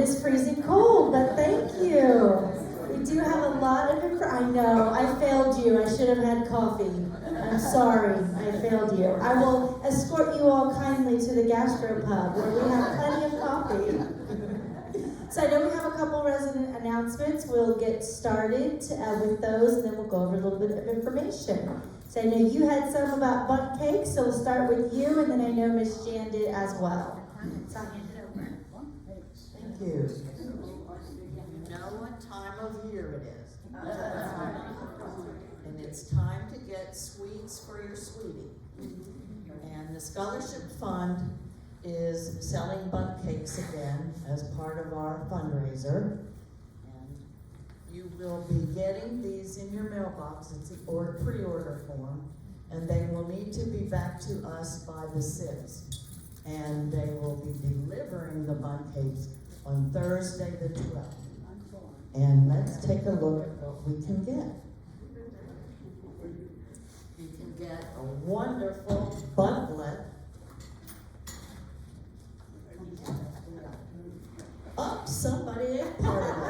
is freezing cold, but thank you. We do have a lot of I know, I failed you. I should have had coffee. I'm sorry, I failed you. I will escort you all kindly to the gastropub where we have plenty of coffee. So I know we have a couple resident announcements. We'll get started with those, and then we'll go over a little bit of information. So I know you had some about bundt cake, so we'll start with you, and then I know Miss Jan did as well. So I'll hand it over. Thank you. You know what time of year it is. And it's time to get sweets for your sweetie. And the Scholarship Fund is selling bundt cakes again as part of our fundraiser. And you will be getting these in your mailbox. It's a pre-order form. And they will need to be back to us by the 6th. And they will be delivering the bundt cakes on Thursday the 12th. And let's take a look at what we can get. You can get a wonderful buntlet. Oh, somebody ate part of it.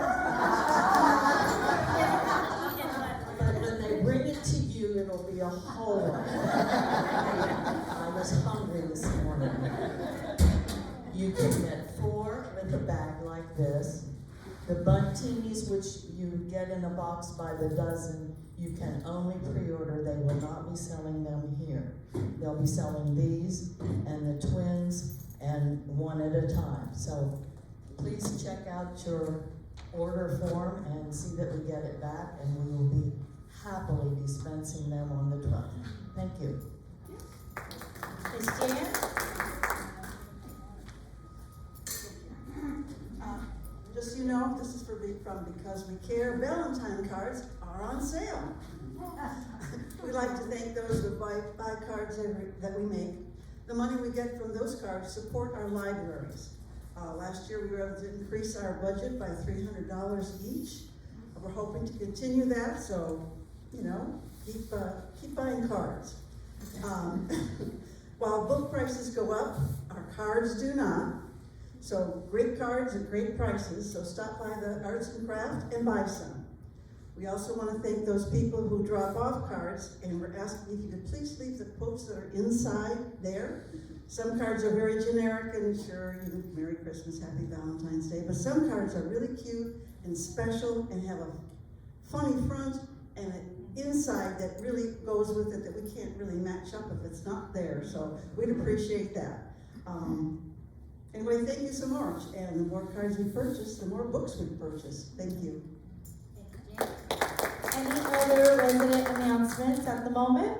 But when they bring it to you, it'll be a whole one. I was hungry this morning. You can get 4 with a bag like this. The buntinis, which you get in a box by the dozen, you can only pre-order. They will not be selling them here. They'll be selling these and the twins and one at a time. So please check out your order form and see that we get it back, and we will be happily dispensing them on the 12th. Thank you. Ms. Jan? Just so you know, this is from Because We Care. Valentine cards are on sale. We'd like to thank those who buy cards that we make. The money we get from those cards support our libraries. Last year we were able to increase our budget by $300 each. We're hoping to continue that, so keep buying cards. While book prices go up, our cards do not. So great cards at great prices, so stop by the Arts and Craft and buy some. We also want to thank those people who drop off cards, and we're asking if you could please leave the quotes that are inside there. Some cards are very generic and sure, Merry Christmas, Happy Valentine's Day, but some cards are really cute and special and have a funny front and an inside that really goes with it that we can't really match up if it's not there, so we'd appreciate that. Anyway, thank you so much, and the more cards we purchase, the more books we purchase. Thank you. Thank you. Any other resident announcements at the moment?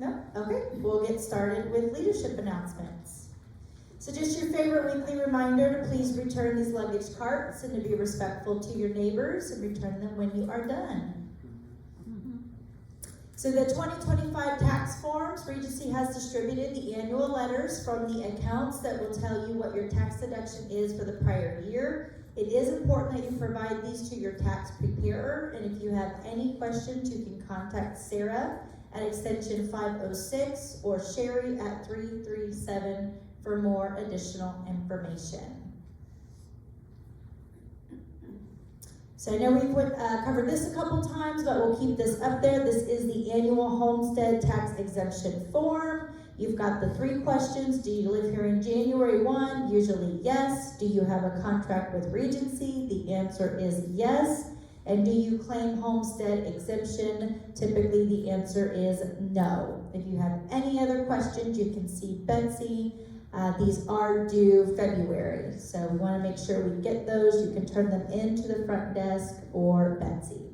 No? Okay, we'll get started with leadership announcements. So just your favorite weekly reminder to please return these luggage carts and to be respectful to your neighbors and return them when you are done. So the 2025 tax forms, Regency has distributed the annual letters from the accounts that will tell you what your tax deduction is for the prior year. It is important that you provide these to your tax preparer, and if you have any questions, you can contact Sarah at extension 506 or Sherry at 337 for more additional information. So I know we've covered this a couple times, but we'll keep this up there. This is the annual homestead tax exemption form. You've got the 3 questions. Do you live here in January 1? Usually yes. Do you have a contract with Regency? The answer is yes. And do you claim homestead exemption? Typically the answer is no. If you have any other questions, you can see Betsy. These are due February, so we want to make sure we get those. You can turn them into the front desk or Betsy.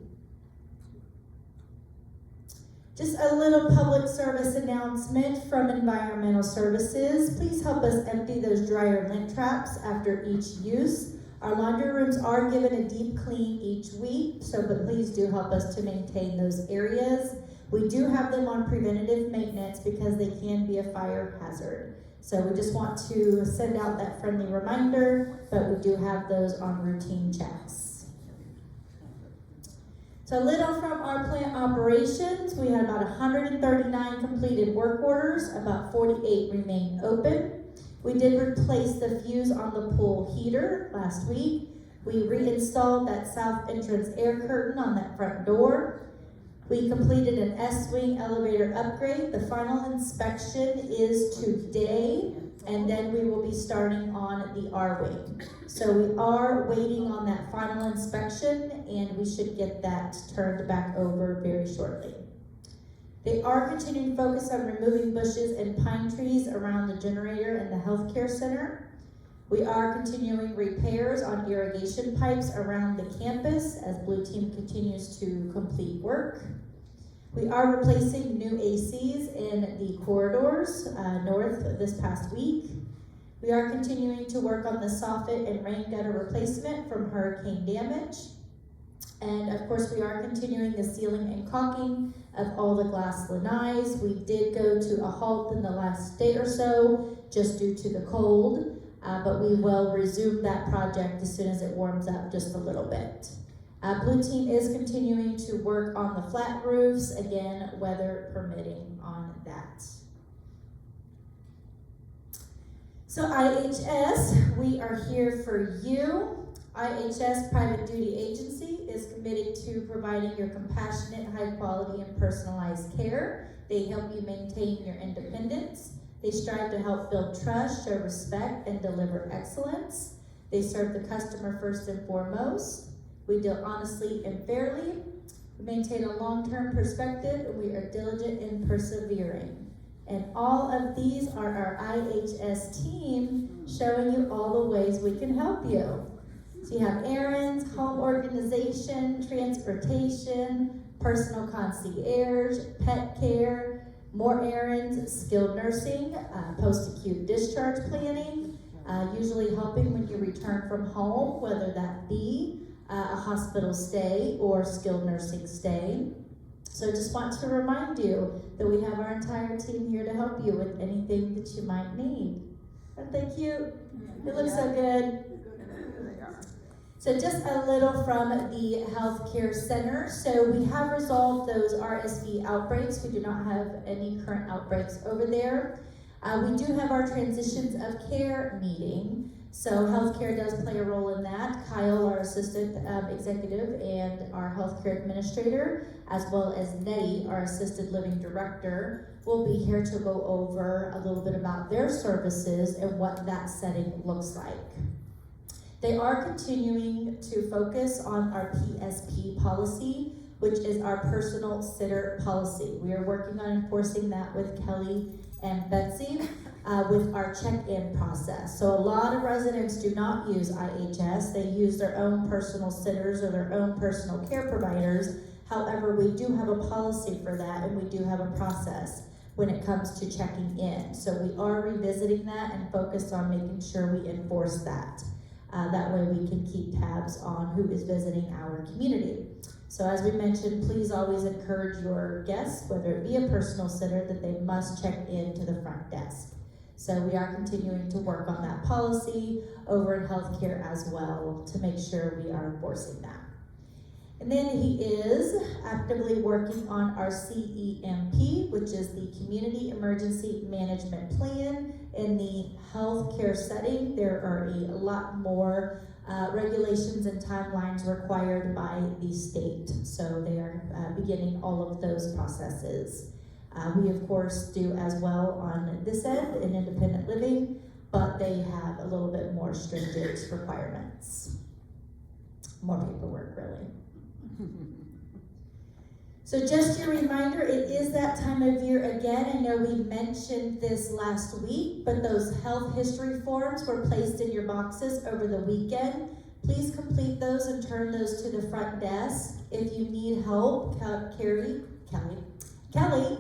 Just a little public service announcement from Environmental Services. Please help us empty those dryer lint traps after each use. Our laundry rooms are given a deep clean each week, but please do help us to maintain those areas. We do have them on preventative maintenance because they can be a fire hazard. So we just want to send out that friendly reminder, but we do have those on routine checks. So a little from our plant operations. We had about 139 completed work orders, about 48 remain open. We did replace the fuse on the pool heater last week. We reinstalled that south entrance air curtain on that front door. We completed an S-wing elevator upgrade. The final inspection is today, and then we will be starting on the R-wing. So we are waiting on that final inspection, and we should get that turned back over very shortly. They are continuing to focus on removing bushes and pine trees around the generator and the healthcare center. We are continuing repairs on irrigation pipes around the campus as Blue Team continues to complete work. We are replacing new ACs in the corridors north this past week. We are continuing to work on the soffit and rain gutter replacement from hurricane damage. And of course, we are continuing the sealing and caulking of all the glass lanais. We did go to a halt in the last day or so just due to the cold. But we will resume that project as soon as it warms up just a little bit. Blue Team is continuing to work on the flat roofs, again, weather permitting on that. So IHS, we are here for you. IHS Private Duty Agency is committed to providing your compassionate, high quality, and personalized care. They help you maintain your independence. They strive to help build trust, show respect, and deliver excellence. They serve the customer first and foremost. We deal honestly and fairly. We maintain a long-term perspective, and we are diligent and persevering. And all of these are our IHS team showing you all the ways we can help you. So you have errands, home organization, transportation, personal concierge, pet care, more errands, skilled nursing, post-acute discharge planning, usually helping when you return from home, whether that be a hospital stay or skilled nursing stay. So just want to remind you that we have our entire team here to help you with anything that you might need. Aren't they cute? They look so good. So just a little from the healthcare center. So we have resolved those RSV outbreaks. We do not have any current outbreaks over there. We do have our transitions of care meeting. So healthcare does play a role in that. Kyle, our assistant executive, and our healthcare administrator, as well as Nettie, our assisted living director, will be here to go over a little bit about their services and what that setting looks like. They are continuing to focus on our PSP policy, which is our personal sitter policy. We are working on enforcing that with Kelly and Betsy with our check-in process. So a lot of residents do not use IHS. They use their own personal sitters or their own personal care providers. However, we do have a policy for that, and we do have a process when it comes to checking in. So we are revisiting that and focused on making sure we enforce that. That way we can keep tabs on who is visiting our community. So as we mentioned, please always encourage your guests, whether it be a personal sitter, that they must check in to the front desk. So we are continuing to work on that policy over in healthcare as well to make sure we are enforcing that. And then he is actively working on our CEMP, which is the Community Emergency Management Plan. In the healthcare setting, there are a lot more regulations and timelines required by the state. So they are beginning all of those processes. We, of course, do as well on this end in independent living, but they have a little bit more stringent requirements. More paperwork, really. So just your reminder, it is that time of year again. I know we mentioned this last week, but those health history forms were placed in your boxes over the weekend. Please complete those and turn those to the front desk. If you need help, Kelly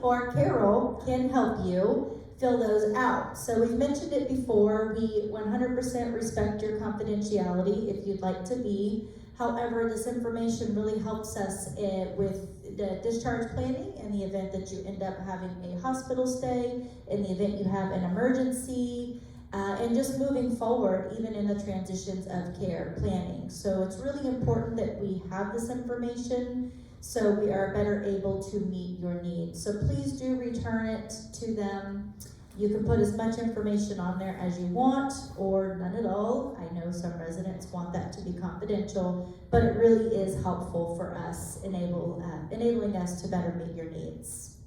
or Carol can help you fill those out. So we've mentioned it before, we 100% respect your confidentiality if you'd like to be. However, this information really helps us with the discharge planning in the event that you end up having a hospital stay, in the event you have an emergency, and just moving forward, even in the transitions of care planning. So it's really important that we have this information so we are better able to meet your needs. So please do return it to them. You can put as much information on there as you want, or none at all. I know some residents want that to be confidential, but it really is helpful for us, enabling us to better meet your needs.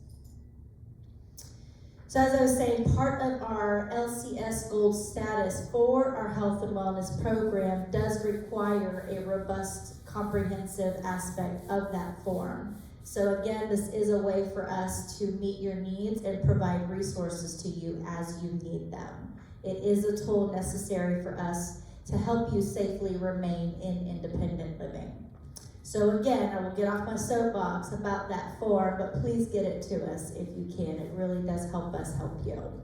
So as I was saying, part of our LCS Gold status for our health and wellness program does require a robust, comprehensive aspect of that form. So again, this is a way for us to meet your needs and provide resources to you as you need them. It is a tool necessary for us to help you safely remain in independent living. So again, I will get off my soapbox about that form, but please get it to us if you can. It really does help us help you.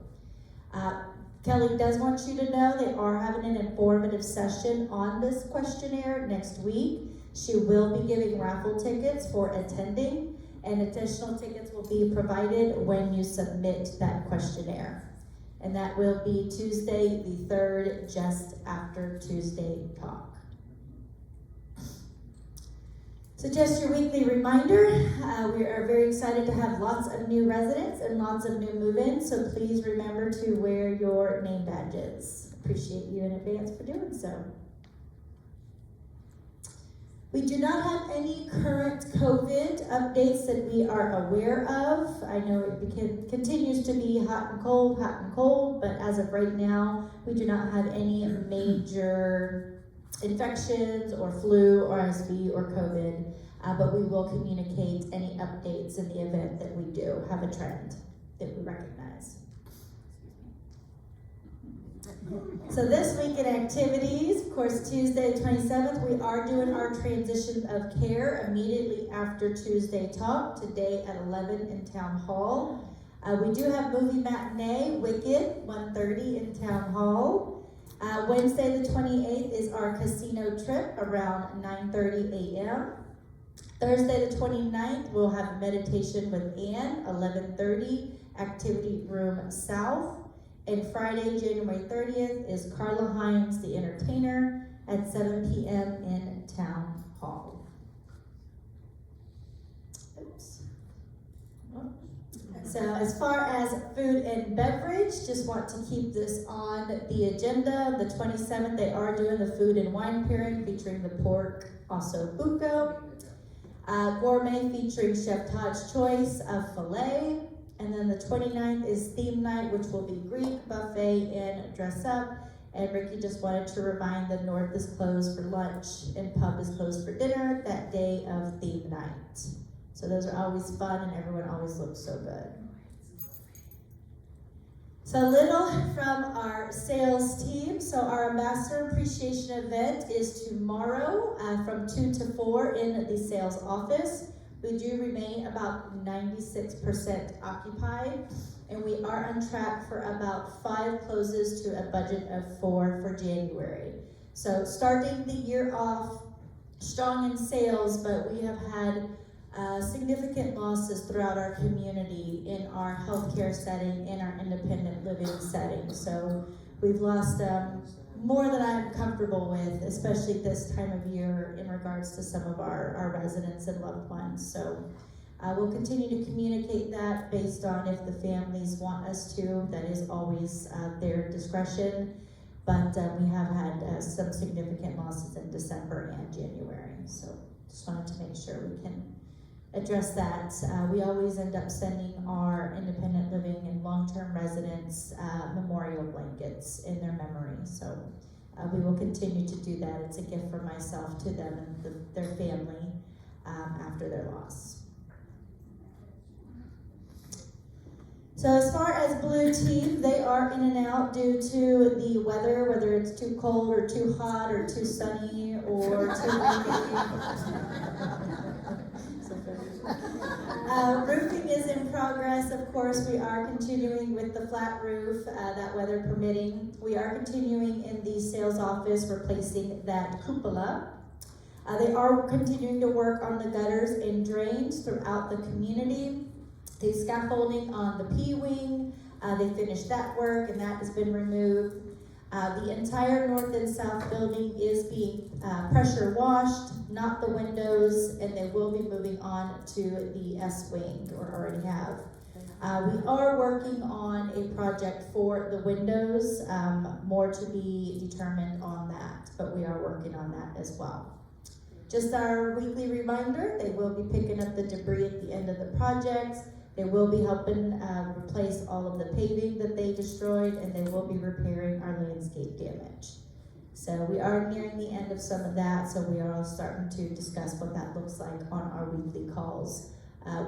Kelly does want you to know they are having an informative session on this questionnaire next week. She will be giving raffle tickets for attending, and additional tickets will be provided when you submit that questionnaire. And that will be Tuesday the 3rd, just after Tuesday Talk. So just your weekly reminder, we are very excited to have lots of new residents and lots of new move-ins, so please remember to wear your name badges. Appreciate you in advance for doing so. We do not have any current COVID updates that we are aware of. I know it continues to be hot and cold, but as of right now, we do not have any major infections or flu or RSV or COVID, but we will communicate any updates in the event that we do have a trend that we recognize. So this week in activities, of course, Tuesday the 27th, we are doing our transition of care immediately after Tuesday Talk, today at 11 in Town Hall. We do have movie matinee, Wicked, 1:30 in Town Hall. Wednesday the 28th is our casino trip around 9:30 a.m. Thursday the 29th, we'll have meditation with Ann, 11:30, Activity Room South. And Friday, January 30th, is Carla Hines, the entertainer, at 7 p.m. in Town Hall. Oops. So as far as food and beverage, just want to keep this on the agenda. The 27th, they are doing the food and wine pairing featuring the pork osso buco. Gourmet featuring Chef Todd's choice of filet. And then the 29th is theme night, which will be Greek, buffet, and dress up. And Ricky just wanted to remind the North is closed for lunch and pub is closed for dinner that day of theme night. So those are always fun and everyone always looks so good. So a little from our sales team. So our Ambassador Appreciation event is tomorrow from 2 to 4 in the sales office. We do remain about 96% occupied, and we are on track for about 5 closes to a budget of 4 for January. So starting the year off strong in sales, but we have had significant losses throughout our community in our healthcare setting, in our independent living setting. So we've lost more than I'm comfortable with, especially this time of year in regards to some of our residents and loved ones. So we'll continue to communicate that based on if the families want us to. That is always their discretion. But we have had some significant losses in December and January. So just wanted to make sure we can address that. We always end up sending our independent living and long-term residents memorial blankets in their memory. So we will continue to do that. It's a gift for myself, to them, and their family after their loss. So as far as Blue Team, they are in and out due to the weather, whether it's too cold or too hot or too sunny or too roofing is in progress. Of course, we are continuing with the flat roof, that weather permitting. We are continuing in the sales office, replacing that cupola. They are continuing to work on the gutters and drains throughout the community. The scaffolding on the P-wing, they finished that work and that has been removed. The entire north and south building is being pressure washed, not the windows, and they will be moving on to the S-wing, or already have. We are working on a project for the windows, more to be determined on that, but we are working on that as well. Just our weekly reminder, they will be picking up the debris at the end of the project. They will be helping replace all of the paving that they destroyed, and they will be repairing our landscape damage. So we are nearing the end of some of that, so we are all starting to discuss what that looks like on our weekly calls,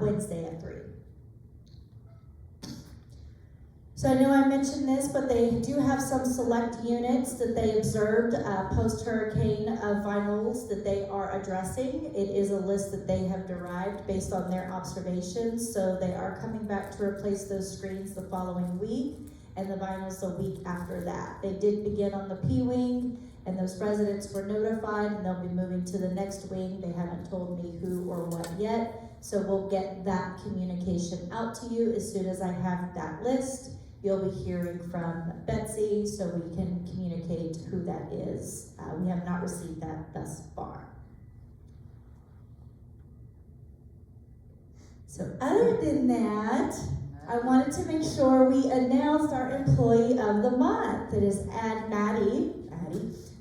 Wednesday at 3. So I know I mentioned this, but they do have some select units that they observed post-hurricane vinyls that they are addressing. It is a list that they have derived based on their observations, so they are coming back to replace those screens the following week, and the vinyls the week after that. They did begin on the P-wing, and those residents were notified, and they'll be moving to the next wing. They haven't told me who or what yet, so we'll get that communication out to you as soon as I have that list. You'll be hearing from Betsy so we can communicate who that is. We have not received that thus far. So other than that, I wanted to make sure we announced our employee of the month. It is Maddie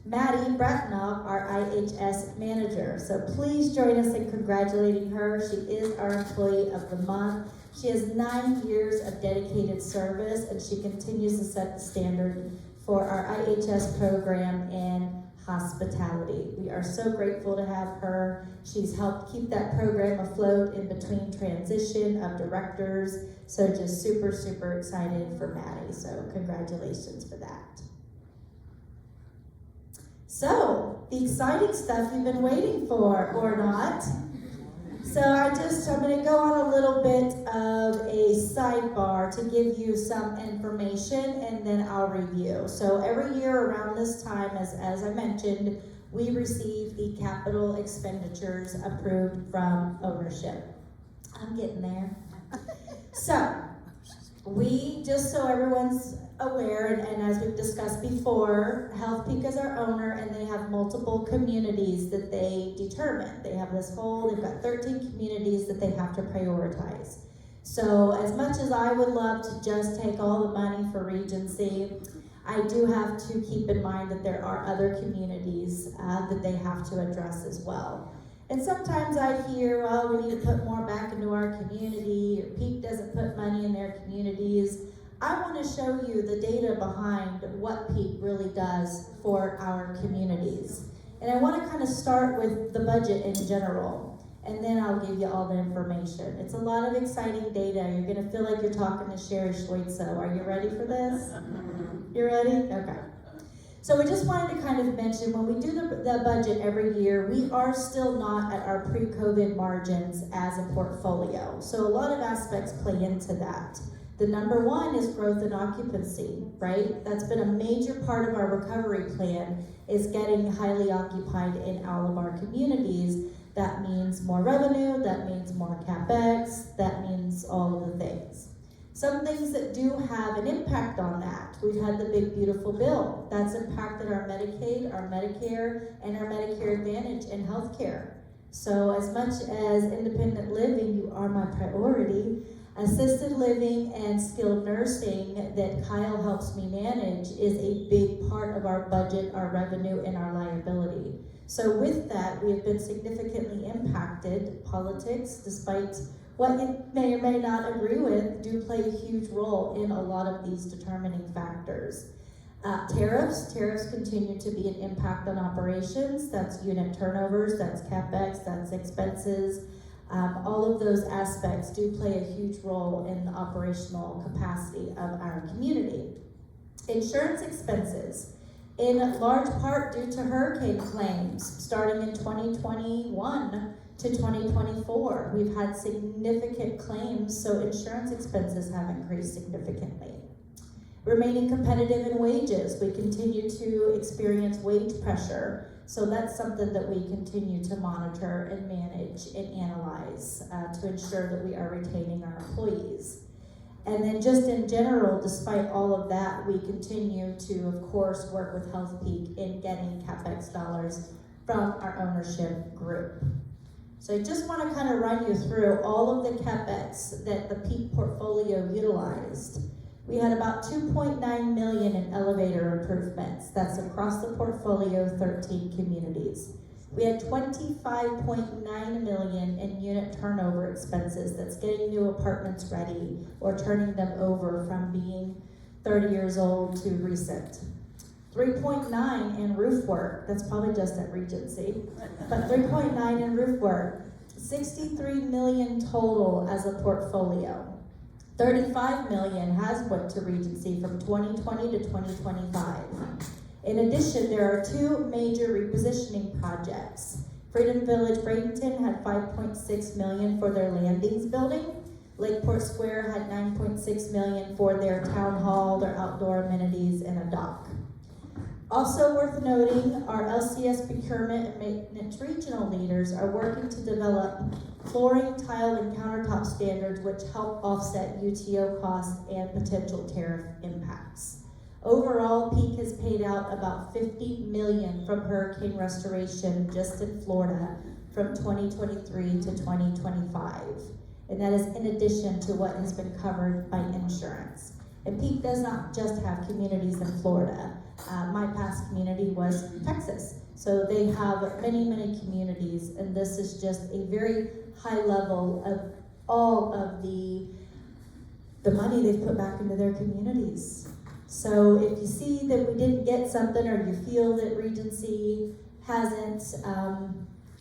Bratnoff, our IHS manager. So please join us in congratulating her. She is our employee of the month. She has 9 years of dedicated service, and she continues to set the standard for our IHS program in hospitality. We are so grateful to have her. She's helped keep that program afloat in between transition of directors. So just super, super excited for Maddie. So congratulations for that. So, the exciting stuff you've been waiting for, or not. So I'm going to go on a little bit of a sidebar to give you some information, and then I'll review. So every year around this time, as I mentioned, we receive the capital expenditures approved from ownership. I'm getting there. So, just so everyone's aware, and as we've discussed before, Healthpeak is our owner, and they have multiple communities that they determine. They've got 13 communities that they have to prioritize. So as much as I would love to just take all the money for Regency, I do have to keep in mind that there are other communities that they have to address as well. And sometimes I hear, well, we need to put more back into our community, or Peak doesn't put money in their communities. I want to show you the data behind what Peak really does for our communities. And I want to kind of start with the budget in general, and then I'll give you all the information. It's a lot of exciting data. You're going to feel like you're talking to Sherry Schweitzer. Are you ready for this? You ready? Okay. So we just wanted to kind of mention, when we do the budget every year, we are still not at our pre-COVID margins as a portfolio. So a lot of aspects play into that. The number one is growth and occupancy, right? That's been a major part of our recovery plan, is getting highly occupied in all of our communities. That means more revenue, that means more CapEx, that means all of the things. Some things that do have an impact on that. We've had the big beautiful bill. That's impacted our Medicaid, our Medicare, and our Medicare Advantage and healthcare. So as much as independent living, you are my priority, assisted living and skilled nursing that Kyle helps me manage is a big part of our budget, our revenue, and our liability. So with that, we have been significantly impacted. Politics, despite what you may or may not agree with, do play a huge role in a lot of these determining factors. Tariffs continue to be an impact on operations. That's unit turnovers, that's CapEx, that's expenses. All of those aspects do play a huge role in the operational capacity of our community. Insurance expenses, in large part due to hurricane claims, starting in 2021 to 2024. We've had significant claims, so insurance expenses have increased significantly. Remaining competitive in wages, we continue to experience wage pressure. So that's something that we continue to monitor and manage and analyze to ensure that we are retaining our employees. And then just in general, despite all of that, we continue to, of course, work with Healthpeak in getting CapEx dollars from our ownership group. So I just want to kind of run you through all of the CapEx that the Peak portfolio utilized. We had about 2.9 million in elevator improvements. That's across the portfolio, 13 communities. We had 25.9 million in unit turnover expenses. That's getting new apartments ready or turning them over from being 30 years old to recent. 3.9 in roof work. That's probably just at Regency, but 3.9 in roof work. 63 million total as a portfolio. 35 million has went to Regency from 2020 to 2025. In addition, there are two major repositioning projects. Freedom Village Bradenton had 5.6 million for their landings building. Lakeport Square had 9.6 million for their town hall, their outdoor amenities, and a dock. Also worth noting, our LCS procurement and maintenance regional leaders are working to develop flooring, tile, and countertop standards which help offset UTO costs and potential tariff impacts. Overall, Peak has paid out about $50 million from hurricane restoration just in Florida from 2023 to 2025. And that is in addition to what has been covered by insurance. And Peak does not just have communities in Florida. My past community was Texas. So they have many, many communities, and this is just a very high level of all of the money they've put back into their communities. So if you see that we didn't get something, or you feel that Regency hasn't,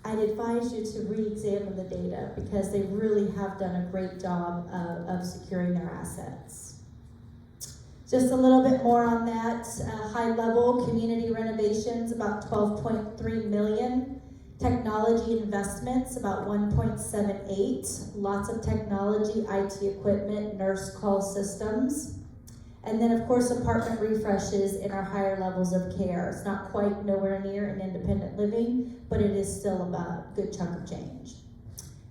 I'd advise you to re-examine the data, because they really have done a great job of securing their assets. Just a little bit more on that. High level community renovations, about 12.3 million. Technology investments, about 1.78. Lots of technology, IT equipment, nurse call systems. And then of course apartment refreshes in our higher levels of care. It's not quite nowhere near an independent living, but it is still a good chunk of change.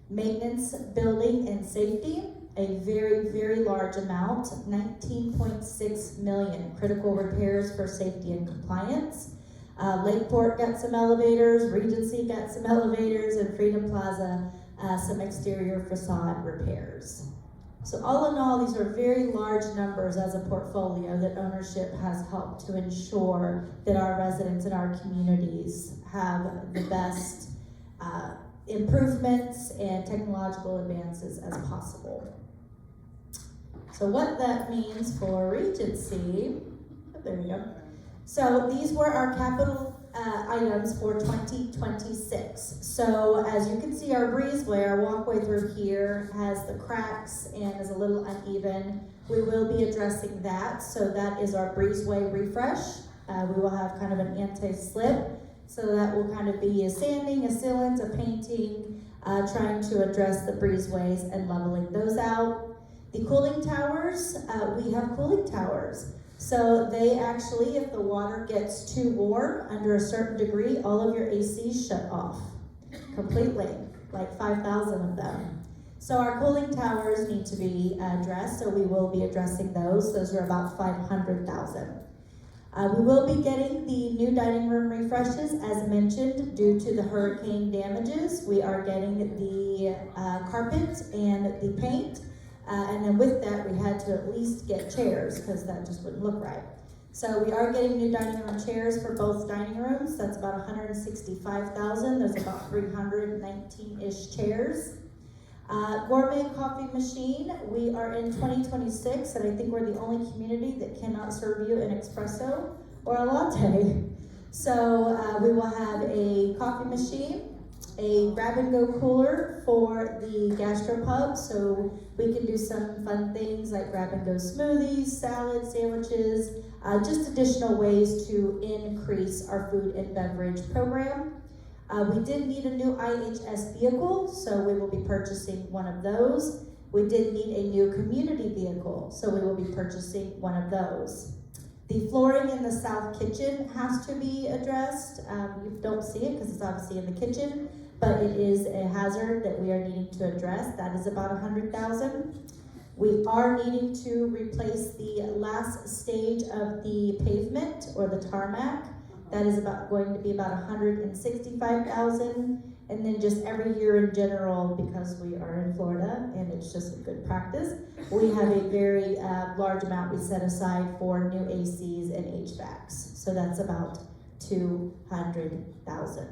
Maintenance, building, and safety. A very, very large amount, 19.6 million. Critical repairs for safety and compliance. Lakeport got some elevators, Regency got some elevators, and Freedom Plaza some exterior facade repairs. So all in all, these are very large numbers as a portfolio that ownership has helped to ensure that our residents in our communities have the best improvements and technological advances as possible. So what that means for Regency, there we go. So these were our capital items for 2026. So as you can see, our breezeway, our walkway through here has the cracks and is a little uneven. We will be addressing that. So that is our breezeway refresh. We will have kind of an anti-slip. So that will kind of be a sanding, a sealant, a painting, trying to address the breezeways and leveling those out. The cooling towers, we have cooling towers. So they actually, if the water gets too warm under a certain degree, all of your ACs shut off completely, like 5,000 of them. So our cooling towers need to be addressed, so we will be addressing those. Those are about 500,000. We will be getting the new dining room refreshes, as mentioned, due to the hurricane damages. We are getting the carpet and the paint. And then with that, we had to at least get chairs, because that just wouldn't look right. So we are getting new dining room chairs for both dining rooms. That's about 165,000. There's about 319-ish chairs. Gourmet coffee machine. We are in 2026, and I think we're the only community that cannot serve you an espresso or a latte. So we will have a coffee machine, a grab-and-go cooler for the gastropub, so we can do some fun things like grab-and-go smoothies, salads, sandwiches, just additional ways to increase our food and beverage program. We did need a new IHS vehicle, so we will be purchasing one of those. We did need a new community vehicle, so we will be purchasing one of those. The flooring in the south kitchen has to be addressed. You don't see it because it's obviously in the kitchen, but it is a hazard that we are needing to address. That is about 100,000. We are needing to replace the last stage of the pavement or the tarmac. That is going to be about 165,000. And then just every year in general, because we are in Florida and it's just a good practice, we have a very large amount we set aside for new ACs and HVACs. So that's about 200,000.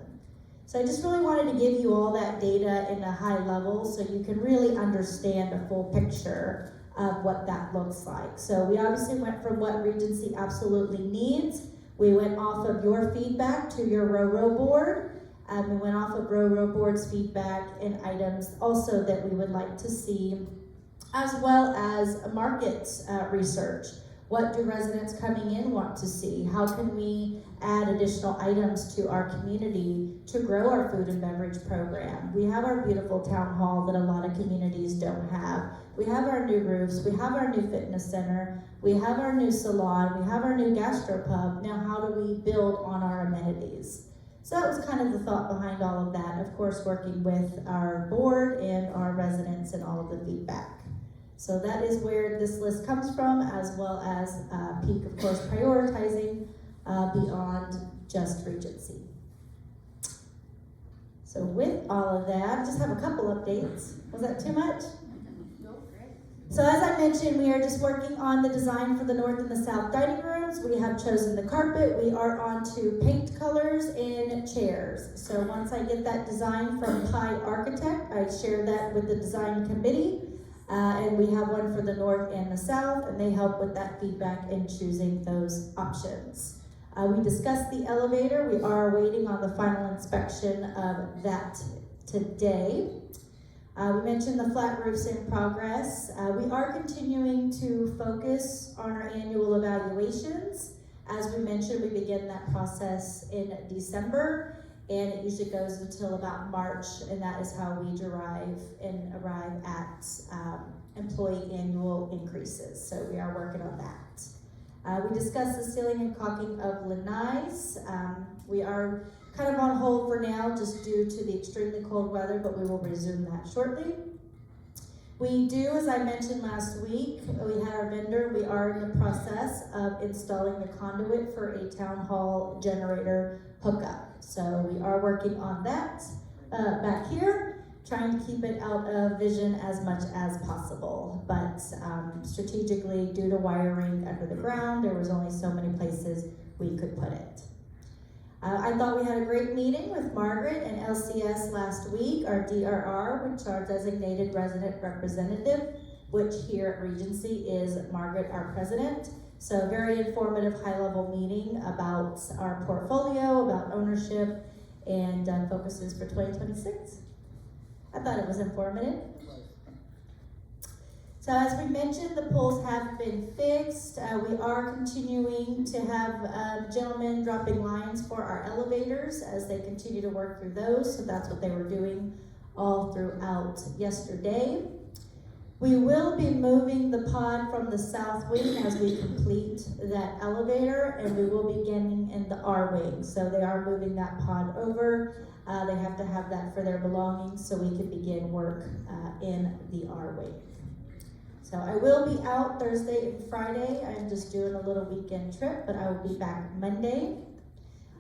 So I just really wanted to give you all that data in a high level so you can really understand a full picture of what that looks like. So we obviously went from what Regency absolutely needs. We went off of your feedback to your RoRo board. We went off of RoRo board's feedback and items also that we would like to see, as well as market research. What do residents coming in want to see? How can we add additional items to our community to grow our food and beverage program? We have our beautiful town hall that a lot of communities don't have. We have our new roofs, we have our new fitness center, we have our new salon, we have our new gastropub. Now how do we build on our amenities? So that was kind of the thought behind all of that. Of course, working with our board and our residents and all of the feedback. So that is where this list comes from, as well as Peak, of course, prioritizing beyond just Regency. So with all of that, just have a couple updates. Was that too much? No, great. So as I mentioned, we are just working on the design for the north and the south dining rooms. We have chosen the carpet. We are on to paint colors and chairs. So once I get that design from Pi Architect, I share that with the design committee. And we have one for the north and the south, and they help with that feedback in choosing those options. We discussed the elevator. We are waiting on the final inspection of that today. We mentioned the flat roofs in progress. We are continuing to focus on our annual evaluations. As we mentioned, we begin that process in December. And it usually goes until about March, and that is how we arrive at employee annual increases. So we are working on that. We discussed the ceiling and caulking of lanais. We are kind of on hold for now just due to the extremely cold weather, but we will resume that shortly. We do, as I mentioned last week, we had our vendor. We are in the process of installing the conduit for a town hall generator hookup. So we are working on that back here, trying to keep it out of vision as much as possible. But strategically, due to wiring under the ground, there was only so many places we could put it. I thought we had a great meeting with Margaret and LCS last week, our DRR, which are designated resident representative, which here at Regency is Margaret, our president. So very informative, high-level meeting about our portfolio, about ownership, and focuses for 2026. I thought it was informative. So as we mentioned, the poles have been fixed. We are continuing to have gentlemen dropping lines for our elevators as they continue to work through those. So that's what they were doing all throughout yesterday. We will be moving the pod from the south wing as we complete that elevator, and we will be beginning in the R wing. So they are moving that pod over. They have to have that for their belongings so we can begin work in the R wing. So I will be out Thursday and Friday. I'm just doing a little weekend trip, but I will be back Monday.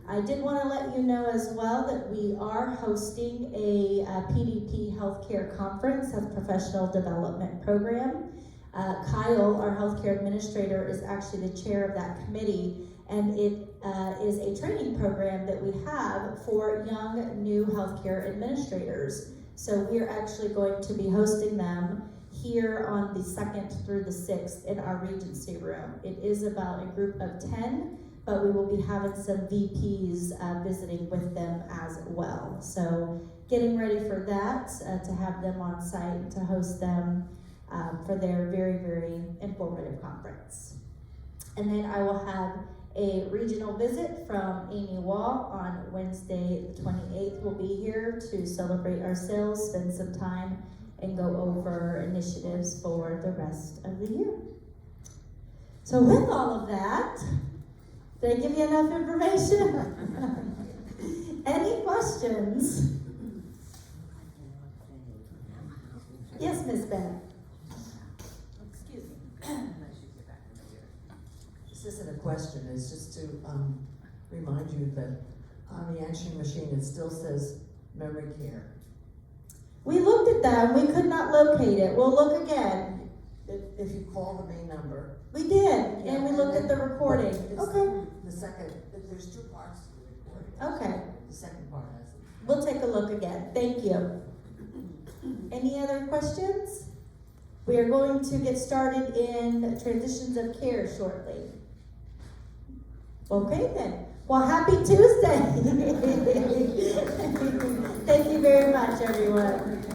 I did want to let you know as well that we are hosting a PDP Healthcare Conference, a professional development program. Kyle, our healthcare administrator, is actually the chair of that committee, and it is a training program that we have for young new healthcare administrators. So we're actually going to be hosting them here on the 2nd through the 6th in our Regency room. It is about a group of 10, but we will be having some VPs visiting with them as well. So getting ready for that, to have them on site, to host them for their very, very informative conference. And then I will have a regional visit from Amy Wall on Wednesday the 28th. We'll be here to celebrate our sales, spend some time, and go over initiatives for the rest of the year. So with all of that, did I give you enough information? Any questions? Yes, Ms. Bennett. Excuse me. This isn't a question, it's just to remind you that on the answering machine, it still says memory care. We looked at that and we could not locate it. We'll look again. If you call the main number. We did, and we looked at the recording. It's Okay, The second, there's two parts to the recording. okay. The second part has it. We'll take a look again. Thank you. Any other questions? We are going to get started in transitions of care shortly. Okay then. Well, happy Tuesday. Thank you very much, everyone.